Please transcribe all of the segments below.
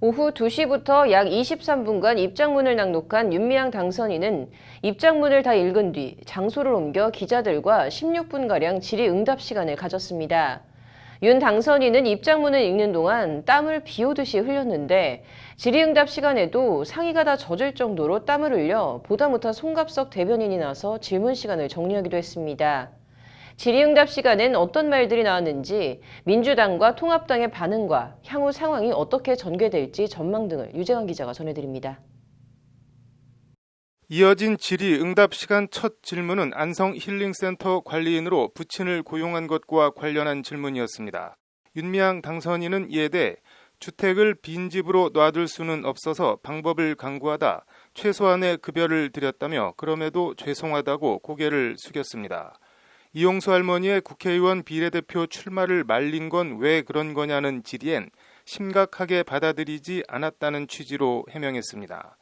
오후 2시부터 약 23분간 입장문을 낭독한 윤미향 당선인은 입장문을 다 읽은 뒤 장소를 옮겨 기자들과 16분가량 질의응답 시간을 가졌습니다. 윤 당선인은 입장문을 읽는 동안 땀을 비 오듯이 흘렸는데 질의응답 시간에도 상의가 다 젖을 정도로 땀을 흘려 보다 못한 송갑석 대변인이 나서 질문 시간을 정리하기도 했습니다. 질의응답 시간엔 어떤 말들이 나왔는지, 민주당과 통합당의 반응과 향후 상황이 어떻게 전개될지 전망 등을 유재환 기자가 전해드립니다. 이어진 질의응답 시간 첫 질문은 안성힐링센터 관리인으로 부친을 고용한 것과 관련한 질문이었습니다. 윤미향 당선인은 이에 대해 주택을 빈집으로 놔둘 수는 없어서 방법을 강구하다 최소한의 급여를 드렸다며 그럼에도 죄송하다고 고개를 숙였습니다. 이용수 할머니의 국회의원 비례대표 출마를 말린 건 왜 그런 거냐는 질의엔 심각하게 받아들이지 않았다는 취지로 해명했습니다.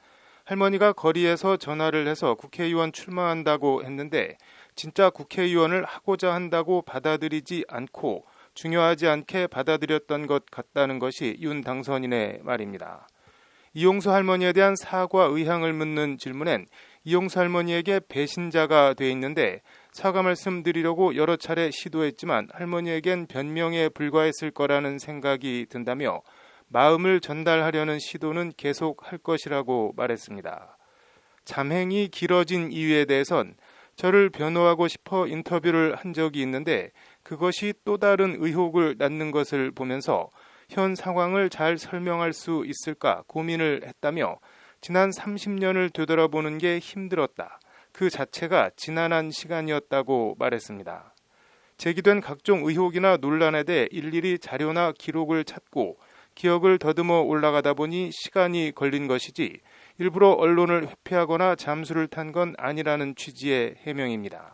할머니가 거리에서 전화를 해서 국회의원 출마한다고 했는데 진짜 국회의원을 하고자 한다고 받아들이지 않고 중요하지 않게 받아들였던 것 같다는 것이 윤 당선인의 말입니다. 이용수 할머니에 대한 사과 의향을 묻는 질문엔 이용수 할머니에게 배신자가 돼 있는데 사과 말씀드리려고 여러 차례 시도했지만 할머니에겐 변명에 불과했을 거라는 생각이 든다며 마음을 전달하려는 시도는 계속 할 것이라고 말했습니다. 잠행이 길어진 이유에 대해선 저를 변호하고 싶어 인터뷰를 한 적이 있는데 그것이 또 다른 의혹을 낳는 것을 보면서 현 상황을 잘 설명할 수 있을까 고민을 했다며 지난 30년을 되돌아보는 게 힘들었다. 그 자체가 지난한 시간이었다고 말했습니다. 제기된 각종 의혹이나 논란에 대해 일일이 자료나 기록을 찾고 기억을 더듬어 올라가다 보니 시간이 걸린 것이지 일부러 언론을 회피하거나 잠수를 탄 건 아니라는 취지의 해명입니다.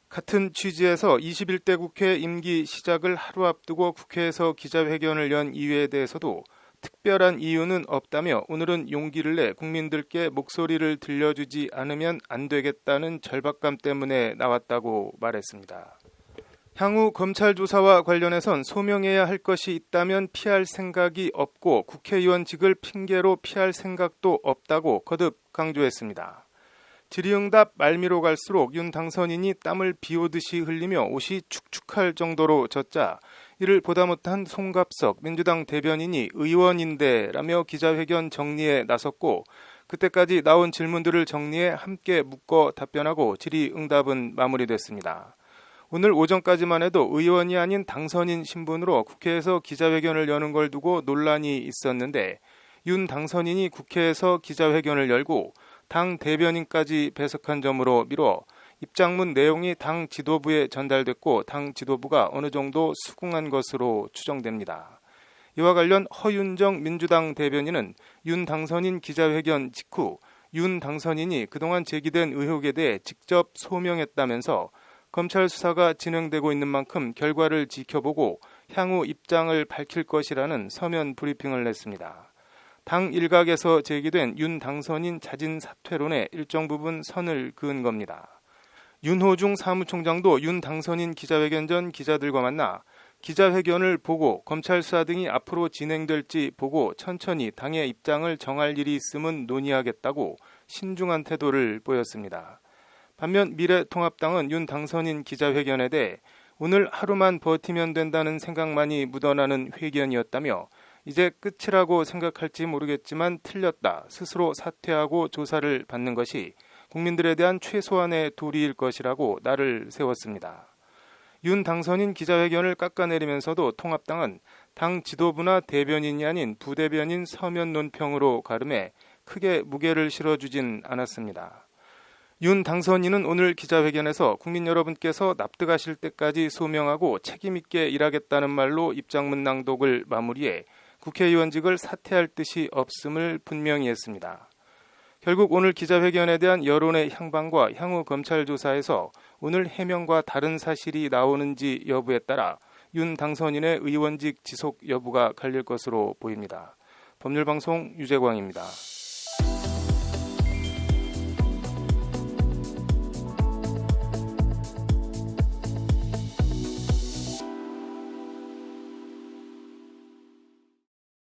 같은 취지에서 21대 국회 임기 시작을 하루 앞두고 국회에서 기자회견을 연 이유에 대해서도 특별한 이유는 없다며 오늘은 용기를 내 국민들께 목소리를 들려주지 않으면 안 되겠다는 절박감 때문에 나왔다고 말했습니다. 향후 검찰 조사와 관련해선 소명해야 할 것이 있다면 피할 생각이 없고 국회의원직을 핑계로 피할 생각도 없다고 거듭 강조했습니다. 질의응답 말미로 갈수록 윤 당선인이 땀을 비오듯이 흘리며 옷이 축축할 정도로 젖자 이를 보다 못한 송갑석 민주당 대변인이 의원인데 라며 기자회견 정리에 나섰고 그때까지 나온 질문들을 정리해 함께 묶어 답변하고 질의응답은 마무리됐습니다. 오늘 오전까지만 해도 의원이 아닌 당선인 신분으로 국회에서 기자회견을 여는 걸 두고 논란이 있었는데 윤 당선인이 국회에서 기자회견을 열고 당 대변인까지 배석한 점으로 미뤄 입장문 내용이 당 지도부에 전달됐고 당 지도부가 어느 정도 수긍한 것으로 추정됩니다. 이와 관련 허윤정 민주당 대변인은 윤 당선인 기자회견 직후 윤 당선인이 그동안 제기된 의혹에 대해 직접 소명했다면서 검찰 수사가 진행되고 있는 만큼 결과를 지켜보고 향후 입장을 밝힐 것이라는 서면 브리핑을 냈습니다. 당 일각에서 제기된 윤 당선인 자진 사퇴론에 일정 부분 선을 그은 겁니다. 윤호중 사무총장도 윤 당선인 기자회견 전 기자들과 만나 기자회견을 보고 검찰 수사 등이 앞으로 진행될지 보고 천천히 당의 입장을 정할 일이 있으면 논의하겠다고 신중한 태도를 보였습니다. 반면 미래통합당은 윤 당선인 기자회견에 대해 오늘 하루만 버티면 된다는 생각만이 묻어나는 회견이었다며 이제 끝이라고 생각할지 모르겠지만 틀렸다. 스스로 사퇴하고 조사를 받는 것이 국민들에 대한 최소한의 도리일 것이라고 날을 세웠습니다. 윤 당선인 기자회견을 깎아내리면서도 통합당은 당 지도부나 대변인이 아닌 부대변인 서면 논평으로 가름해 크게 무게를 실어주진 않았습니다. 윤 당선인은 오늘 기자회견에서 국민 여러분께서 납득하실 때까지 소명하고 책임있게 일하겠다는 말로 입장문 낭독을 마무리해 국회의원직을 사퇴할 뜻이 없음을 분명히 했습니다. 결국 오늘 기자회견에 대한 여론의 향방과 향후 검찰 조사에서 오늘 해명과 다른 사실이 나오는지 여부에 따라 윤 당선인의 의원직 지속 여부가 갈릴 것으로 보입니다. 법률방송 유재광입니다.